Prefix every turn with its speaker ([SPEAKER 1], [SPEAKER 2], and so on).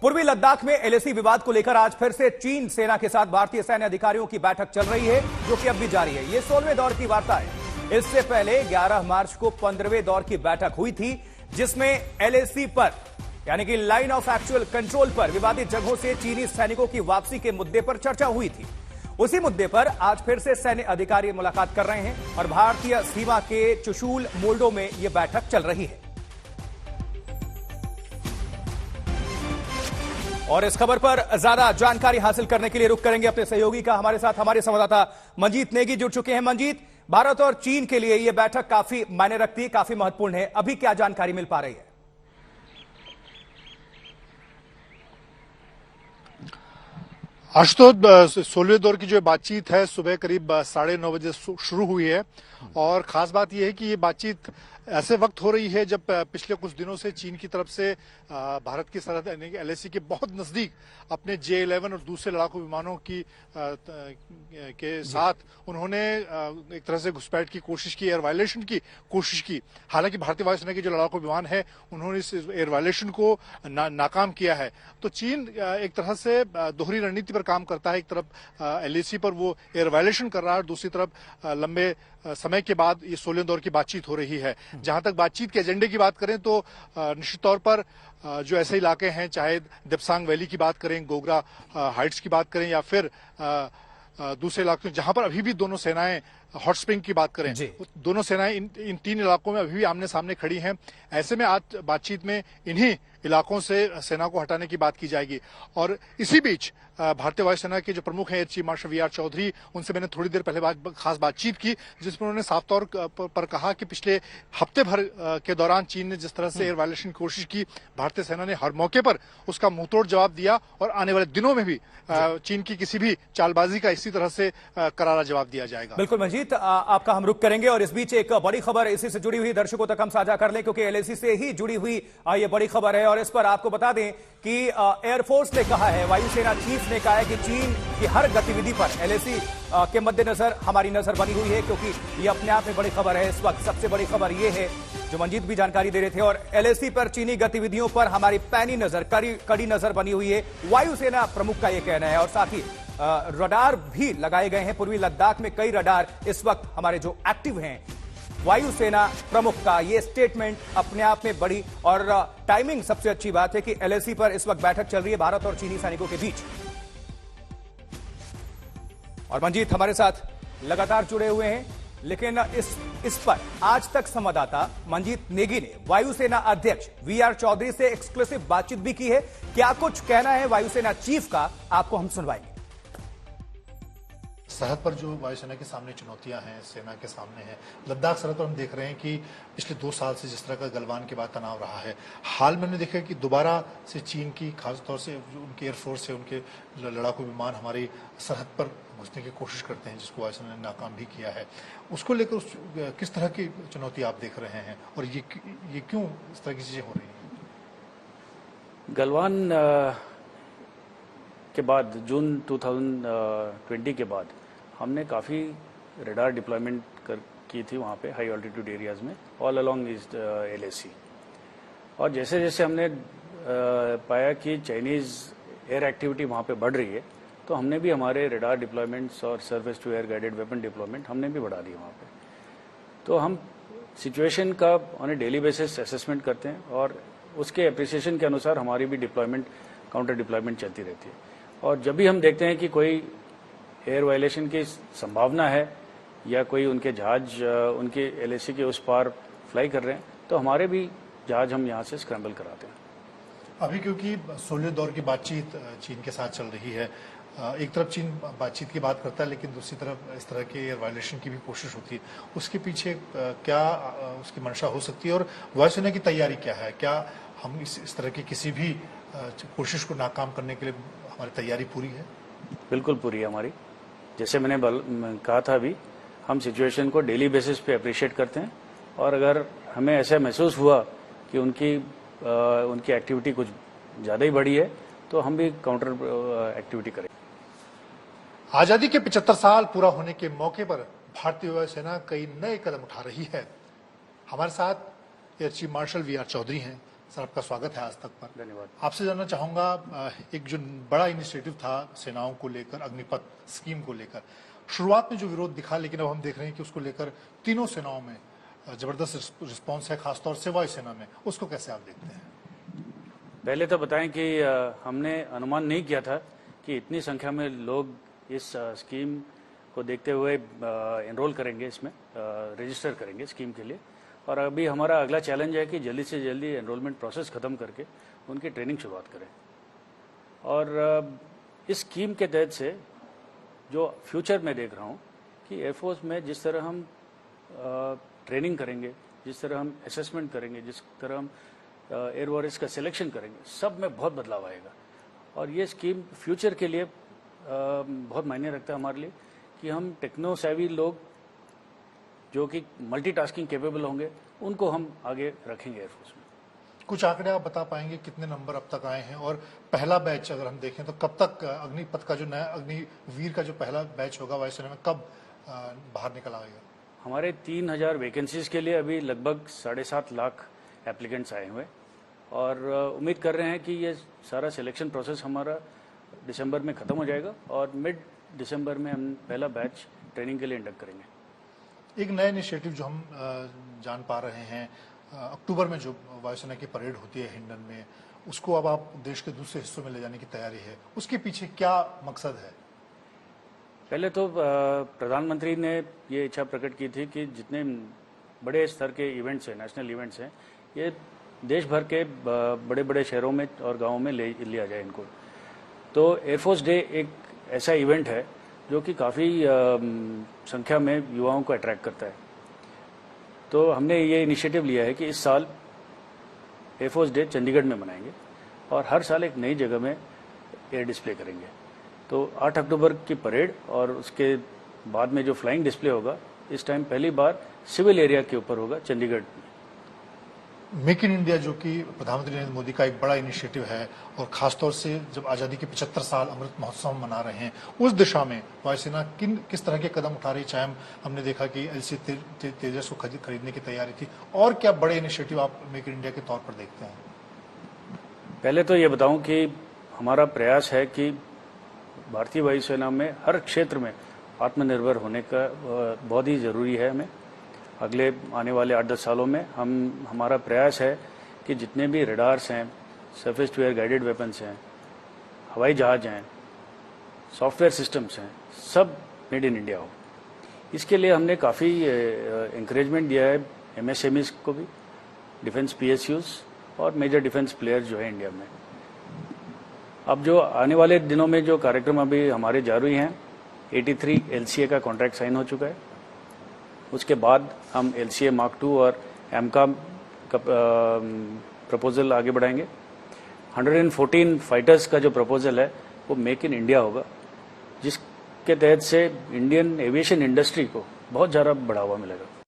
[SPEAKER 1] पूर्वी लद्दाख में एलएसी विवाद को लेकर आज फिर से चीन सेना के साथ भारतीय सैन्य अधिकारियों की बैठक चल रही है, जो कि अब भी जारी है। ये 16वें दौर की वार्ता है। इससे पहले 11 मार्च को 15वें दौर की बैठक हुई थी, जिसमें एलएसी पर यानी कि लाइन ऑफ एक्चुअल कंट्रोल पर विवादित जगहों से चीनी सैनिकों की वापसी के मुद्दे पर चर्चा हुई थी। उसी मुद्दे पर आज फिर से सैन्य अधिकारी मुलाकात कर रहे हैं और भारतीय सीमा के चुशूल मोल्डो में यह बैठक चल रही है। और इस खबर पर ज्यादा जानकारी हासिल करने के लिए रुख करेंगे अपने सहयोगी का। हमारे साथ हमारे संवाददाता मंजीत नेगी जुड़ चुके हैं। मंजीत, भारत और चीन के लिए यह बैठक काफी मायने रखती है, काफी महत्वपूर्ण है। अभी क्या जानकारी मिल पा रही है?
[SPEAKER 2] आशुतोष, 16वें दौर की जो बातचीत है सुबह करीब 9:30 बजे शुरू हुई है और खास बात यह है कि ये बातचीत ऐसे वक्त हो रही है जब पिछले कुछ दिनों से चीन की तरफ से भारत की सरहद यानी कि एलएसी के बहुत नजदीक अपने J-11 और दूसरे लड़ाकू विमानों की के साथ उन्होंने एक तरह से घुसपैठ की कोशिश की, एयर वायलेशन की कोशिश की। हालांकि भारतीय वायुसेना के जो लड़ाकू विमान है उन्होंने इस एयर वायलेशन को नाकाम किया है। तो चीन एक तरह से दोहरी रणनीति पर काम करता है। एक तरफ एलएसी पर वो एयर वायलेशन कर रहा है और दूसरी तरफ लंबे समय के बाद ये 16वें दौर की बातचीत हो रही है। जहां तक बातचीत के एजेंडे की बात करें तो निश्चित तौर पर जो ऐसे इलाके हैं, चाहे दिप्सांग वैली की बात करें, गोगरा हाइट्स की बात करें या फिर दूसरे इलाकों जहां पर अभी भी दोनों सेनाएं, हॉट स्प्रिंग की बात करें, दोनों सेनाएं इन 3 इलाकों में अभी भी आमने सामने खड़ी हैं। ऐसे में आज बातचीत में इन्हीं इलाकों से सेना को हटाने की बात की जाएगी। और इसी बीच भारतीय वायुसेना के जो प्रमुख हैं air chief marshal V R Chaudhari, उनसे मैंने थोड़ी देर पहले खास बातचीत की, जिसमें उन्होंने साफ तौर पर कहा कि पिछले हफ्ते भर के दौरान चीन ने जिस तरह से एयर वायलेशन की कोशिश की, भारतीय सेना ने हर मौके पर उसका मुंहतोड़ जवाब दिया और आने वाले दिनों में भी चीन की किसी भी चालबाजी का इसी तरह से करारा जवाब दिया जाएगा।
[SPEAKER 1] बिल्कुल मंजीत, आपका हम रुख करेंगे और इस बीच एक बड़ी खबर इसी से जुड़ी हुई दर्शकों तक हम साझा कर लें, क्योंकि एलएसी से ही जुड़ी हुई ये बड़ी खबर है। और इस पर आपको बता दें कि एयरफोर्स ने कहा है, वायुसेना चीफ ने कहा है कि चीन की हर गतिविधि पर एलएसी के मद्देनजर हमारी नजर बनी हुई है, क्योंकि ये अपने आप में बड़ी खबर है। इस वक्त सबसे बड़ी खबर ये है जो मंजीत भी जानकारी दे रहे थे, और एलएसी पर चीनी गतिविधियों पर हमारी पैनी नजर, कड़ी नजर बनी हुई है, वायुसेना प्रमुख का यह कहना है। और साथ ही रडार भी लगाए गए हैं पूर्वी लद्दाख में, कई रडार इस वक्त हमारे जो एक्टिव हैं। वायुसेना प्रमुख का यह स्टेटमेंट अपने आप में बड़ी, और टाइमिंग सबसे अच्छी बात है कि एलएसी पर इस वक्त बैठक चल रही है भारत और चीनी सैनिकों के बीच। और मंजीत हमारे साथ लगातार जुड़े हुए हैं, लेकिन इस पर आज तक संवाददाता मंजीत नेगी ने वायुसेना अध्यक्ष वी आर चौधरी से एक्सक्लूसिव बातचीत भी की है। क्या कुछ कहना है वायुसेना चीफ का, आपको हम सुनवाएंगे।
[SPEAKER 2] सरहद पर जो वायुसेना के सामने चुनौतियां हैं, सेना के सामने हैं, लद्दाख सरहद पर हम देख रहे हैं कि पिछले 2 साल से जिस तरह का गलवान के बाद तनाव रहा है, हाल में हमने देखा कि दोबारा से चीन की खासतौर से जो उनके एयरफोर्स है, उनके लड़ाकू विमान हमारी सरहद पर घुसने की कोशिश करते हैं, जिसको वायुसेना ने नाकाम भी किया है। उसको लेकर किस तरह की चुनौती आप देख रहे हैं और ये क्यों इस तरह की चीजें हो रही हैं?
[SPEAKER 3] गलवान के बाद जून 2020 के बाद हमने काफ़ी रडार डिप्लॉयमेंट की थी वहाँ पे हाई ऑल्टीट्यूड एरियाज़ में, ऑल अलोंग इज एलएसी। और जैसे जैसे हमने पाया कि चाइनीज़ एयर एक्टिविटी वहाँ पे बढ़ रही है, तो हमने भी हमारे रडार डिप्लॉयमेंट्स और surface to air guided weapon deployment हमने भी बढ़ा दी वहाँ पे। तो हम सिचुएशन का on A daily basis assessment करते हैं और उसके अप्रिसिएशन के अनुसार हमारी भी डिप्लॉयमेंट, काउंटर डिप्लॉयमेंट चलती रहती है। और जब भी हम देखते हैं कि कोई एयर वायलेशन की संभावना है या कोई उनके जहाज उनके एलएसी के उस पार फ्लाई कर रहे हैं, तो हमारे भी जहाज हम यहाँ से स्क्रैम्बल कराते हैं।
[SPEAKER 2] अभी क्योंकि 16वें दौर की बातचीत चीन के साथ चल रही है, एक तरफ चीन बातचीत की बात करता है, लेकिन दूसरी तरफ इस तरह के एयर वायलेशन की भी कोशिश होती है। उसके पीछे क्या उसकी मंशा हो सकती है और वायुसेना की तैयारी क्या है? क्या हम इस तरह की किसी भी कोशिश को नाकाम करने के लिए हमारी तैयारी पूरी है?
[SPEAKER 3] बिल्कुल पूरी है हमारी। जैसे मैंने कहा था अभी, हम सिचुएशन को डेली बेसिस पे अप्रिशिएट करते हैं और अगर हमें ऐसा महसूस हुआ कि उनकी एक्टिविटी कुछ ज़्यादा ही बढ़ी है, तो हम भी काउंटर एक्टिविटी करें।
[SPEAKER 2] आजादी के 75 साल पूरा होने के मौके पर भारतीय वायुसेना कई नए कदम उठा रही है। हमारे साथ air chief marshal V R Chaudhari हैं, सर, आपका स्वागत है आज तक पर।
[SPEAKER 3] धन्यवाद।
[SPEAKER 2] आपसे जानना चाहूंगा, एक जो बड़ा इनिशिएटिव था सेनाओं को लेकर, अग्निपथ स्कीम को लेकर, शुरुआत में जो विरोध दिखा, लेकिन अब हम देख रहे हैं कि उसको लेकर तीनों सेनाओं में जबरदस्त रिस्पॉन्स है, खासतौर से वायुसेना में। उसको कैसे आप देखते हैं?
[SPEAKER 3] पहले तो बताएं कि हमने अनुमान नहीं किया था कि इतनी संख्या में लोग इस स्कीम को देखते हुए एनरोल करेंगे, इसमें रजिस्टर करेंगे स्कीम के लिए। और अभी हमारा अगला चैलेंज है कि जल्दी से जल्दी एनरोलमेंट प्रोसेस ख़त्म करके उनकी ट्रेनिंग शुरुआत करें। और इस स्कीम के तहत से जो फ्यूचर में देख रहा हूँ कि एयरफोर्स में जिस तरह हम ट्रेनिंग करेंगे, जिस तरह हम असेसमेंट करेंगे, जिस तरह हम एयर वॉरियर्स का सिलेक्शन करेंगे, सब में बहुत बदलाव आएगा। और ये स्कीम फ्यूचर के लिए बहुत मायने रखता है हमारे लिए कि हम टेक्नो सेवी लोग जो कि मल्टीटास्किंग कैपेबल होंगे, उनको हम आगे रखेंगे एयरफोर्स में।
[SPEAKER 2] कुछ आंकड़े आप बता पाएंगे कितने नंबर अब तक आए हैं, और पहला बैच अगर हम देखें तो कब तक अग्निपथ का जो नया अग्निवीर का जो पहला बैच होगा वायुसेना में, कब बाहर निकल आएगा?
[SPEAKER 3] हमारे 3000 वैकेंसीज के लिए अभी लगभग 7.5 लाख एप्लीकेंट्स आए हुए, और उम्मीद कर रहे हैं कि ये सारा सिलेक्शन प्रोसेस हमारा दिसंबर में ख़त्म हो जाएगा और मिड दिसंबर में हम पहला बैच ट्रेनिंग के लिए इंडक्ट करेंगे।
[SPEAKER 2] एक नया इनिशिएटिव जो हम जान पा रहे हैं, अक्टूबर में जो वायुसेना की परेड होती है हिंडन में, उसको अब आप देश के दूसरे हिस्सों में ले जाने की तैयारी है। उसके पीछे क्या मकसद है?
[SPEAKER 3] पहले तो प्रधानमंत्री ने ये इच्छा प्रकट की थी कि जितने बड़े स्तर के इवेंट्स हैं, नेशनल इवेंट्स हैं, ये देश भर के बड़े बड़े शहरों में और गाँवों में ले लिया जाए इनको। तो एयरफोर्स डे एक ऐसा इवेंट है जो कि काफ़ी संख्या में युवाओं को अट्रैक्ट करता है। तो हमने ये इनिशिएटिव लिया है कि इस साल एयरफोर्स डे चंडीगढ़ में मनाएंगे और हर साल एक नई जगह में एयर डिस्प्ले करेंगे। तो 8 अक्टूबर की परेड और उसके बाद में जो फ्लाइंग डिस्प्ले होगा, इस टाइम पहली बार सिविल एरिया के ऊपर होगा चंडीगढ़ में।
[SPEAKER 2] मेक इन इंडिया, जो कि प्रधानमंत्री नरेंद्र मोदी का एक बड़ा इनिशिएटिव है, और खासतौर से जब आज़ादी के 75 साल अमृत महोत्सव मना रहे हैं, उस दिशा में वायुसेना किस तरह के कदम उठा रही है? चाहे हमने देखा कि LC तेजस को खरीदने की तैयारी थी, और क्या बड़े इनिशिएटिव आप मेक इन इंडिया के तौर पर देखते हैं?
[SPEAKER 3] पहले तो ये बताऊं कि हमारा प्रयास है कि भारतीय वायुसेना में हर क्षेत्र में आत्मनिर्भर होने का बहुत ही ज़रूरी है। हमें अगले आने वाले 8-10 सालों में हमारा प्रयास है कि जितने भी रडार्स हैं, surface to air guided weapons हैं, हवाई जहाज हैं, सॉफ्टवेयर सिस्टम्स हैं, सब मेड इन इंडिया हो। इसके लिए हमने काफ़ी इंकरेजमेंट दिया है MSMEs को भी, डिफेंस PSUs और मेजर डिफेंस प्लेयर्स जो है इंडिया में। अब जो आने वाले दिनों में जो कार्यक्रम अभी हमारे जारी हैं, 83 LCA का कॉन्ट्रैक्ट साइन हो चुका है। उसके बाद हम LCA Mark 2 और AMCA का प्रपोजल आगे बढ़ाएंगे। 114 फाइटर्स का जो प्रपोजल है वो मेक इन इंडिया होगा, जिसके तहत से इंडियन एविएशन इंडस्ट्री को बहुत ज़्यादा बढ़ावा मिलेगा।